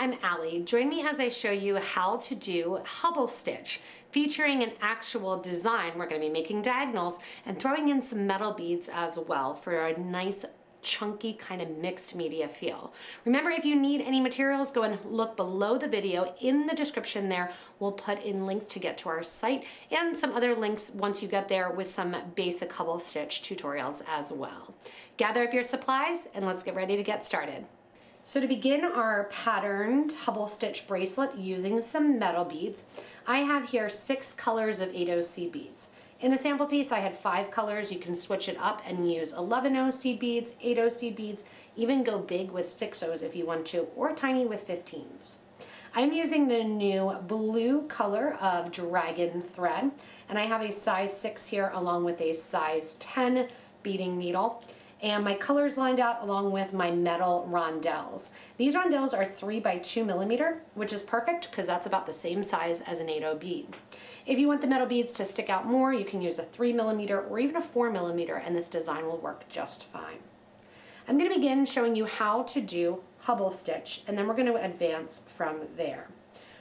I'm Allie. Join me as I show you how to do Hubble Stitch, featuring an actual design. We're going to be making diagonals and throwing in some metal beads as well for a nice chunky kind of mixed media feel. Remember, if you need any materials, go and look below the video. In the description there, we'll put in links to get to our site and some other links once you get there with some basic Hubble Stitch tutorials as well. Gather up your supplies and let's get ready to get started. So to begin our patterned Hubble Stitch bracelet using some metal beads, I have here 6 colors of 8 OC beads. In the sample piece I had 5 colors. You can switch it up and use 11 OC beads, 8 OC beads, even go big with 6 O's if you want to, or tiny with 15s. I'm using the new blue color of DragonThread, and I have a size 6 here along with a size 10 beading needle. And my colors lined out along with my metal rondelles. These rondelles are 3 by 2 millimeter, which is perfect because that's about the same size as an 8O bead. If you want the metal beads to stick out more, you can use a 3 millimeter or even a 4 millimeter, and this design will work just fine. I'm going to begin showing you how to do Hubble Stitch, and then we're going to advance from there.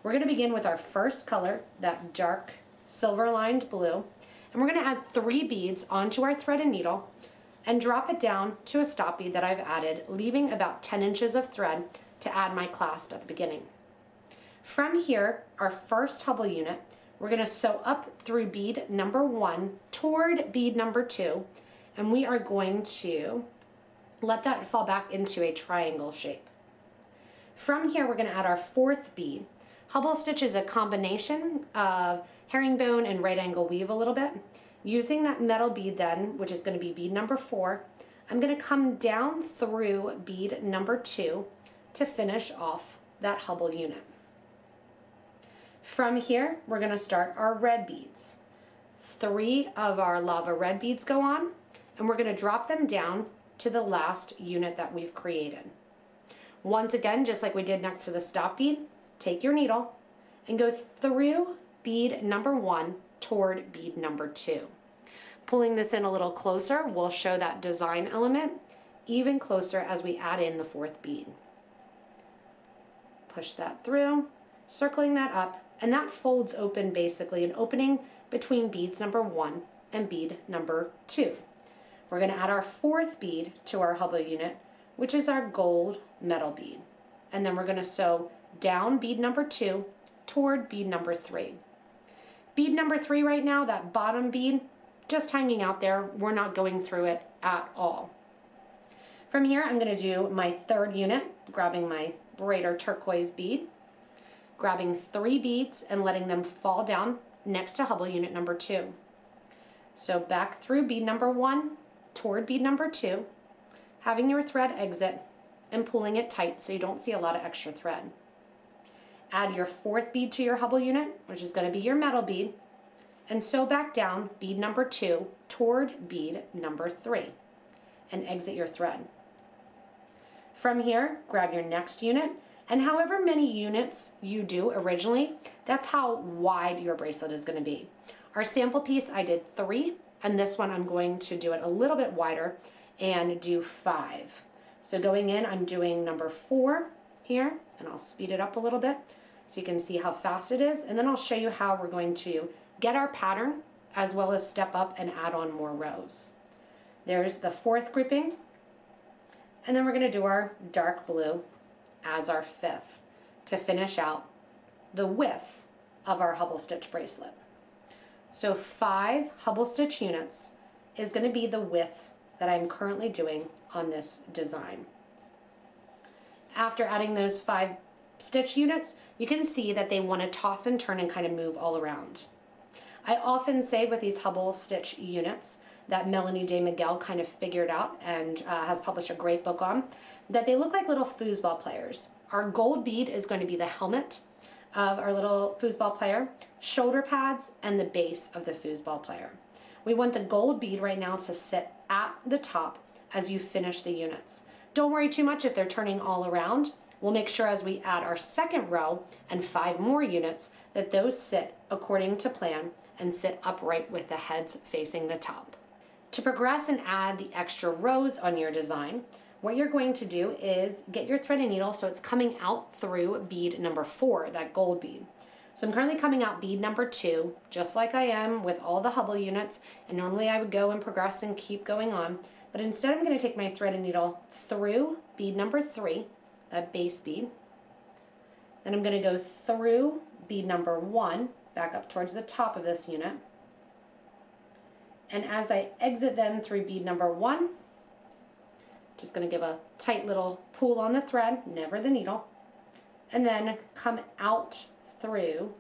We're going to begin with our first color, that dark silver lined blue, and we're going to add 3 beads onto our thread and needle and drop it down to a stop bead that I've added, leaving about 10 inches of thread to add my clasp at the beginning. From here, our first Hubble unit, we're going to sew up through bead number 1 toward bead number 2, and we are going to let that fall back into a triangle shape. From here, we're going to add our 4th bead. Hubble Stitch is a combination of herringbone and right angle weave a little bit. Using that metal bead then, which is going to be bead number 4, I'm going to come down through bead number 2 to finish off that Hubble unit. From here, we're going to start our red beads. 3 of our lava red beads go on, and we're going to drop them down to the last unit that we've created. Once again, just like we did next to the stop bead, take your needle and go through bead number 1 toward bead number 2. Pulling this in a little closer will show that design element even closer as we add in the 4th bead. Push that through, circling that up, and that folds open basically an opening between beads number 1 and bead number 2. We're going to add our 4th bead to our Hubble unit, which is our gold metal bead. And then we're going to sew down bead number 2 toward bead number 3. Bead number 3 right now, that bottom bead, just hanging out there. We're not going through it at all. From here, I'm going to do my 3rd unit, grabbing my brighter turquoise bead, grabbing 3 beads and letting them fall down next to Hubble unit number 2. So back through bead number 1 toward bead number 2, having your thread exit and pulling it tight so you don't see a lot of extra thread. Add your 4th bead to your Hubble unit, which is going to be your metal bead, and sew back down bead number 2 toward bead number 3 and exit your thread. From here, grab your next unit, and however many units you do originally, that's how wide your bracelet is going to be. Our sample piece, I did 3, and this one I'm going to do it a little bit wider and do 5. So going in, I'm doing number 4 here, and I'll speed it up a little bit so you can see how fast it is, and then I'll show you how we're going to get our pattern as well as step up and add on more rows. There's the 4th grouping, and then we're going to do our dark blue as our 5th to finish out the width of our Hubble Stitch bracelet. So 5 Hubble Stitch units is going to be the width that I'm currently doing on this design. After adding those 5 stitch units, you can see that they want to toss and turn and kind of move all around. I often say with these Hubble Stitch units that Melanie de Miguel kind of figured out and has published a great book on, that they look like little foosball players. Our gold bead is going to be the helmet of our little foosball player, shoulder pads, and the base of the foosball player. We want the gold bead right now to sit at the top as you finish the units. Don't worry too much if they're turning all around. We'll make sure as we add our 2nd row and 5 more units that those sit according to plan and sit upright with the heads facing the top. To progress and add the extra rows on your design, what you're going to do is get your thread and needle so it's coming out through bead number 4, that gold bead. So I'm currently coming out bead number 2, just like I am with all the Hubble units, and normally I would go and progress and keep going on, but instead I'm going to take my thread and needle through bead number 3, that base bead. Then I'm going to go through bead number 1, back up towards the top of this unit. And as I exit then through bead number 1, just going to give a tight little pull on the thread, never the needle, and then come out through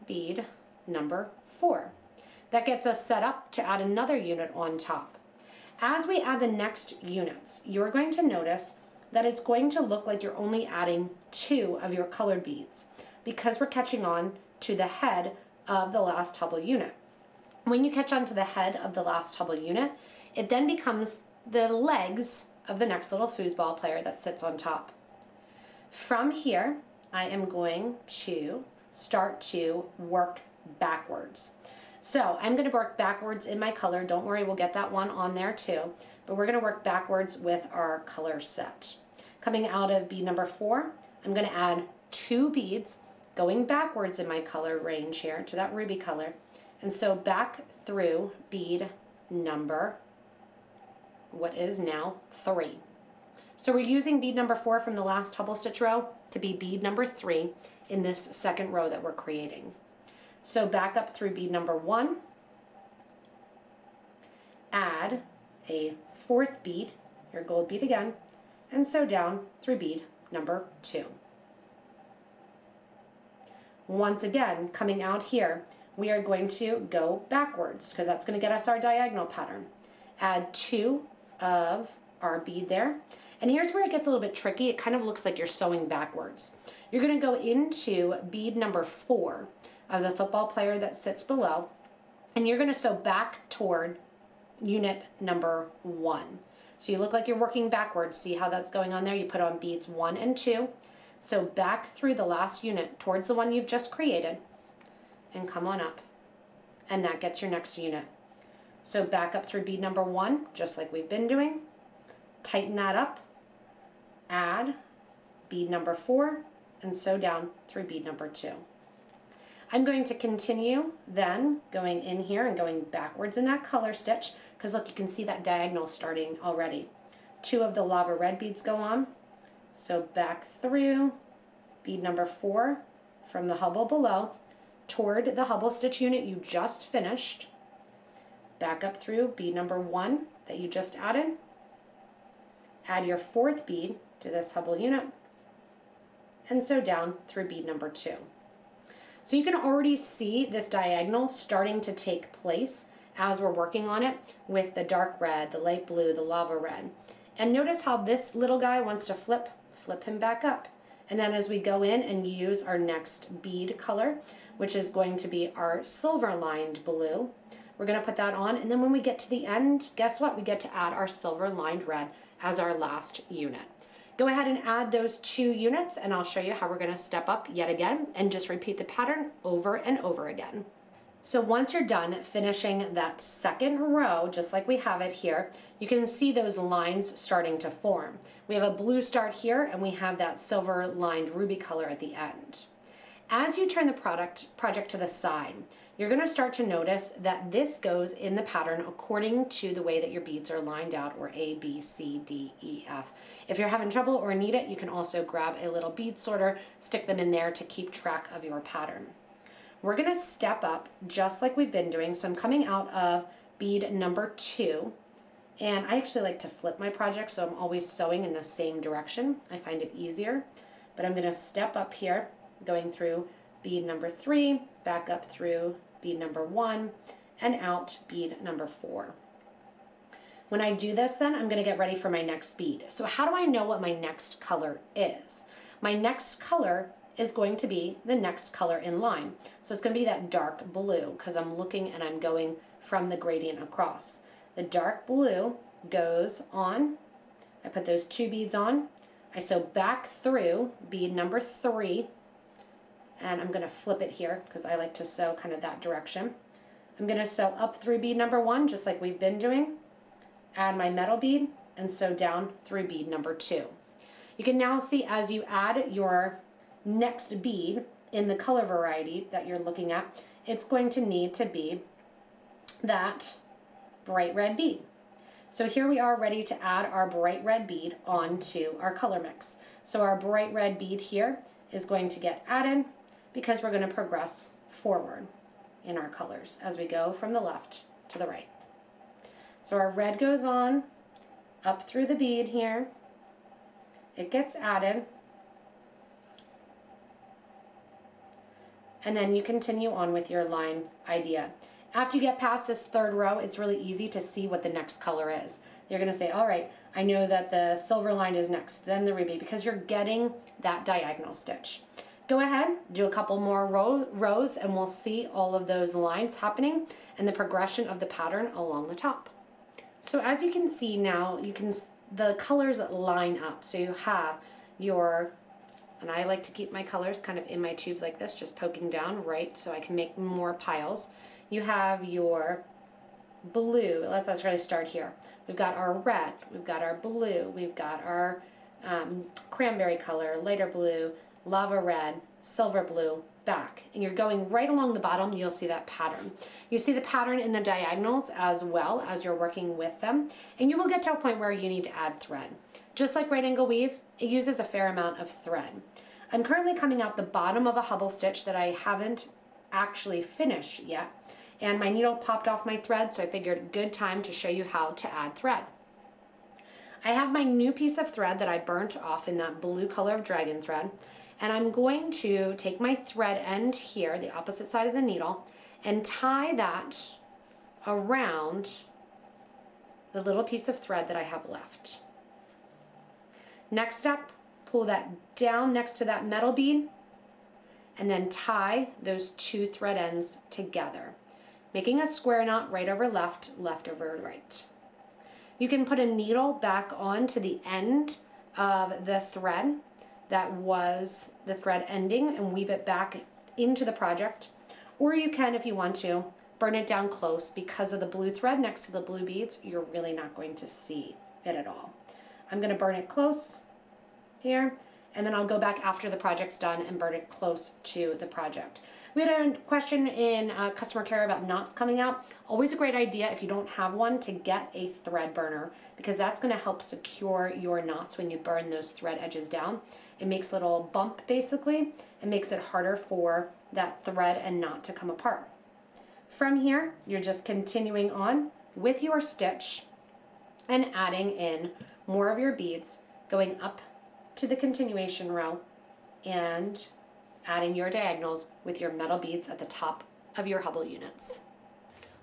bead number 4. That gets us set up to add another unit on top. As we add the next units, you're going to notice that it's going to look like you're only adding 2 of your colored beads because we're catching on to the head of the last Hubble unit. When you catch on to the head of the last Hubble unit, it then becomes the legs of the next little foosball player that sits on top. From here, I am going to start to work backwards. So I'm going to work backwards in my color. Don't worry, we'll get that one on there too. But we're going to work backwards with our color set. Coming out of bead number 4, I'm going to add 2 beads going backwards in my color range here to that ruby color. And so back through bead number, what is now 3. So we're using bead number 4 from the last Hubble stitch row to be bead number 3 in this second row that we're creating. So back up through bead number 1, add a 4th bead, your gold bead again, and so down through bead number 2. Once again, coming out here, we are going to go backwards because that's going to get us our diagonal pattern. Add 2 of our bead there. And here's where it gets a little bit tricky. It kind of looks like you're sewing backwards. You're going to go into bead number 4 of the football player that sits below, and you're going to sew back toward unit number 1. So you look like you're working backwards. See how that's going on there? You put on beads 1 and 2. So back through the last unit towards the one you've just created, and come on up. And that gets your next unit. So back up through bead number 1, just like we've been doing. Tighten that up. Add bead number 4, and sew down through bead number 2. I'm going to continue then going in here and going backwards in that color stitch, because look, you can see that diagonal starting already. 2 of the lava red beads go on. So back through bead number 4 from the Hubble below toward the Hubble stitch unit you just finished. Back up through bead number 1 that you just added. Add your 4th bead to this Hubble unit, and sew down through bead number 2. So you can already see this diagonal starting to take place as we're working on it with the dark red, the light blue, the lava red. And notice how this little guy wants to flip him back up. And then as we go in and use our next bead color, which is going to be our silver lined blue, we're going to put that on, and then when we get to the end, guess what? We get to add our silver lined red as our last unit. Go ahead and add those 2 units, and I'll show you how we're going to step up yet again and just repeat the pattern over and over again. So once you're done finishing that second row, just like we have it here, you can see those lines starting to form. We have a blue start here, and we have that silver lined ruby color at the end. As you turn the project to the side, you're going to start to notice that this goes in the pattern according to the way that your beads are lined out, or A, B, C, D, E, F. If you're having trouble or need it, you can also grab a little bead sorter, stick them in there to keep track of your pattern. We're going to step up just like we've been doing. So I'm coming out of bead number 2, and I actually like to flip my project, so I'm always sewing in the same direction. I find it easier, but I'm going to step up here, going through bead number 3, back up through bead number 1, and out bead number 4. When I do this, then I'm going to get ready for my next bead. So how do I know what my next color is? My next color is going to be the next color in line. So it's going to be that dark blue, because I'm looking and I'm going from the gradient across. The dark blue goes on. I put those 2 beads on. I sew back through bead number 3, and I'm going to flip it here because I like to sew kind of that direction. I'm going to sew up through bead number 1 just like we've been doing. Add my metal bead, and sew down through bead number 2. You can now see as you add your next bead in the color variety that you're looking at, it's going to need to be that bright red bead. So here we are ready to add our bright red bead onto our color mix. So our bright red bead here is going to get added because we're going to progress forward in our colors as we go from the left to the right. So our red goes on up through the bead here. It gets added. And then you continue on with your line idea. After you get past this third row, it's really easy to see what the next color is. You're going to say, all right, I know that the silver line is next, then the ruby, because you're getting that diagonal stitch. Go ahead, do a couple more rows, and we'll see all of those lines happening and the progression of the pattern along the top. So as you can see now, the colors line up. So you have your, and I like to keep my colors kind of in my tubes like this, just poking down, right, so I can make more piles. You have your blue. Let's really start here. We've got our red, we've got our blue, we've got our cranberry color, lighter blue, lava red, silver blue, back. And you're going right along the bottom, you'll see that pattern. You see the pattern in the diagonals as well as you're working with them. And you will get to a point where you need to add thread. Just like right angle weave, it uses a fair amount of thread. I'm currently coming out the bottom of a hubble stitch that I haven't actually finished yet. And my needle popped off my thread, so I figured good time to show you how to add thread. I have my new piece of thread that I burnt off in that blue color of dragon thread, and I'm going to take my thread end here, the opposite side of the needle, and tie that around the little piece of thread that I have left. Next step, pull that down next to that metal bead, and then tie those 2 thread ends together, making a square knot right over left, left over right. You can put a needle back onto the end of the thread that was the thread ending and weave it back into the project, or you can, if you want to, burn it down close. Because of the blue thread next to the blue beads, you're really not going to see it at all. I'm going to burn it close here, and then I'll go back after the project's done and burn it close to the project. We had a question in customer care about knots coming out. Always a great idea, if you don't have one, to get a thread burner, because that's going to help secure your knots when you burn those thread edges down. It makes a little bump basically. It makes it harder for that thread and knot to come apart. From here, you're just continuing on with your stitch and adding in more of your beads, going up to the continuation row and adding your diagonals with your metal beads at the top of your Hubble units.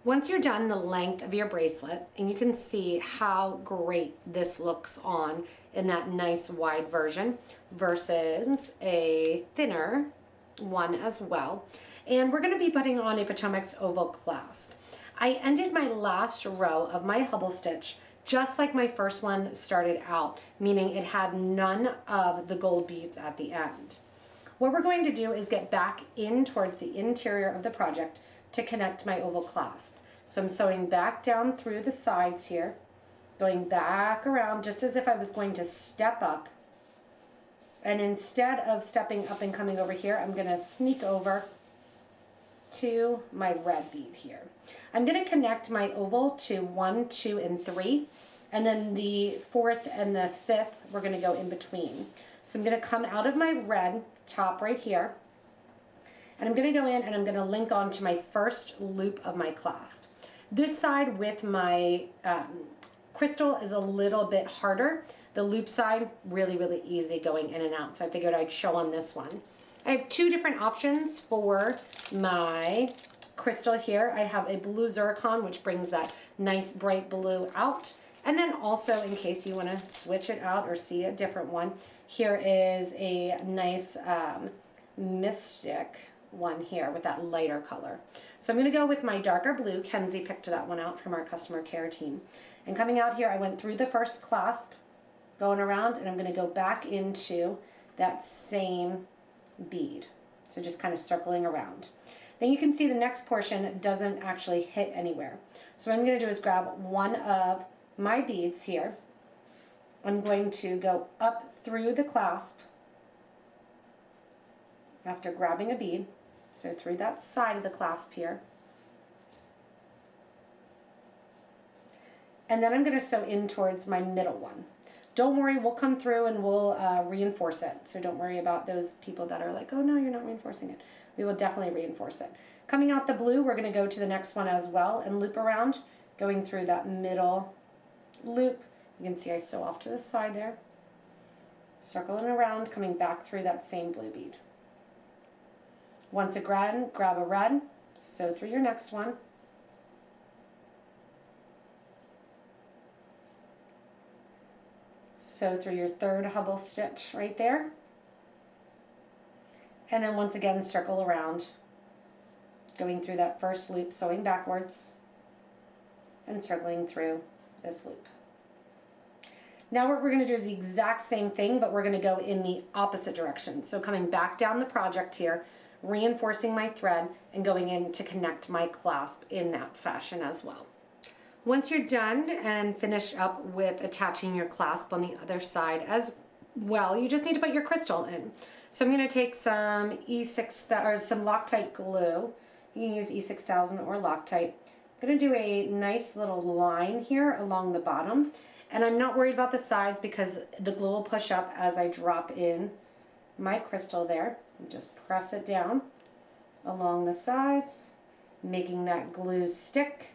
Once you're done the length of your bracelet, and you can see how great this looks on in that nice wide version versus a thinner one as well. And we're going to be putting on a Potomac's oval clasp. I ended my last row of my Hubble stitch just like my first one started out, meaning it had none of the gold beads at the end. What we're going to do is get back in towards the interior of the project to connect my oval clasp. So I'm sewing back down through the sides here, going back around just as if I was going to step up. And instead of stepping up and coming over here, I'm going to sneak over to my red bead here. I'm going to connect my oval to 1, 2, and 3, and then the 4th and the 5th we're going to go in between. So I'm going to come out of my red top right here, and I'm going to go in and I'm going to link on to my first loop of my clasp. This side with my crystal is a little bit harder. The loop side, really, really easy going in and out, so I figured I'd show on this one. I have 2 different options for my crystal here. I have a blue zircon, which brings that nice bright blue out. And then also, in case you want to switch it out or see a different one, here is a nice mystic one here with that lighter color. So I'm going to go with my darker blue. Kenzie picked that one out from our customer care team. And coming out here, I went through the first clasp, going around, and I'm going to go back into that same bead. So just kind of circling around. Then you can see the next portion doesn't actually hit anywhere. So what I'm going to do is grab one of my beads here, I'm going to go up through the clasp after grabbing a bead, so through that side of the clasp here. And then I'm going to sew in towards my middle one. Don't worry, we'll come through and we'll reinforce it. So don't worry about those people that are like, oh no, you're not reinforcing it. We will definitely reinforce it. Coming out the blue, we're going to go to the next one as well and loop around, going through that middle loop. You can see I sew off to the side there. Circling around, coming back through that same blue bead. Once again, grab a red, sew through your next one. Sew through your third hubble stitch right there. And then once again, circle around, going through that first loop, sewing backwards, and circling through this loop. Now what we're going to do is the exact same thing, but we're going to go in the opposite direction. So coming back down the project here, reinforcing my thread, and going in to connect my clasp in that fashion as well. Once you're done and finished up with attaching your clasp on the other side as well, you just need to put your crystal in. So I'm going to take some some Loctite glue. You can use E6000 or Loctite. I'm going to do a nice little line here along the bottom. And I'm not worried about the sides because the glue will push up as I drop in my crystal there. And just press it down along the sides, making that glue stick.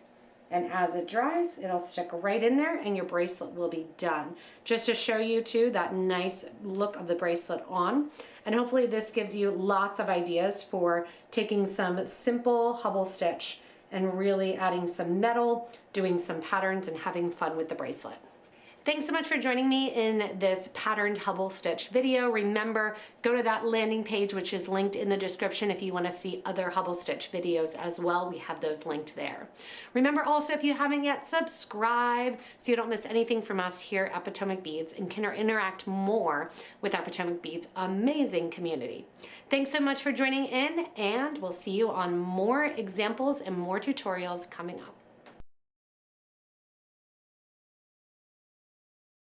And as it dries, it'll stick right in there and your bracelet will be done. Just to show you too that nice look of the bracelet on. And hopefully this gives you lots of ideas for taking some simple hubble stitch and really adding some metal, doing some patterns, and having fun with the bracelet. Thanks so much for joining me in this patterned hubble stitch video. Remember, go to that landing page, which is linked in the description if you want to see other hubble stitch videos as well. We have those linked there. Remember also, if you haven't yet, subscribe so you don't miss anything from us here at Potomac Beads and can interact more with our Potomac Beads amazing community. Thanks so much for joining in, and we'll see you on more examples and more tutorials coming up.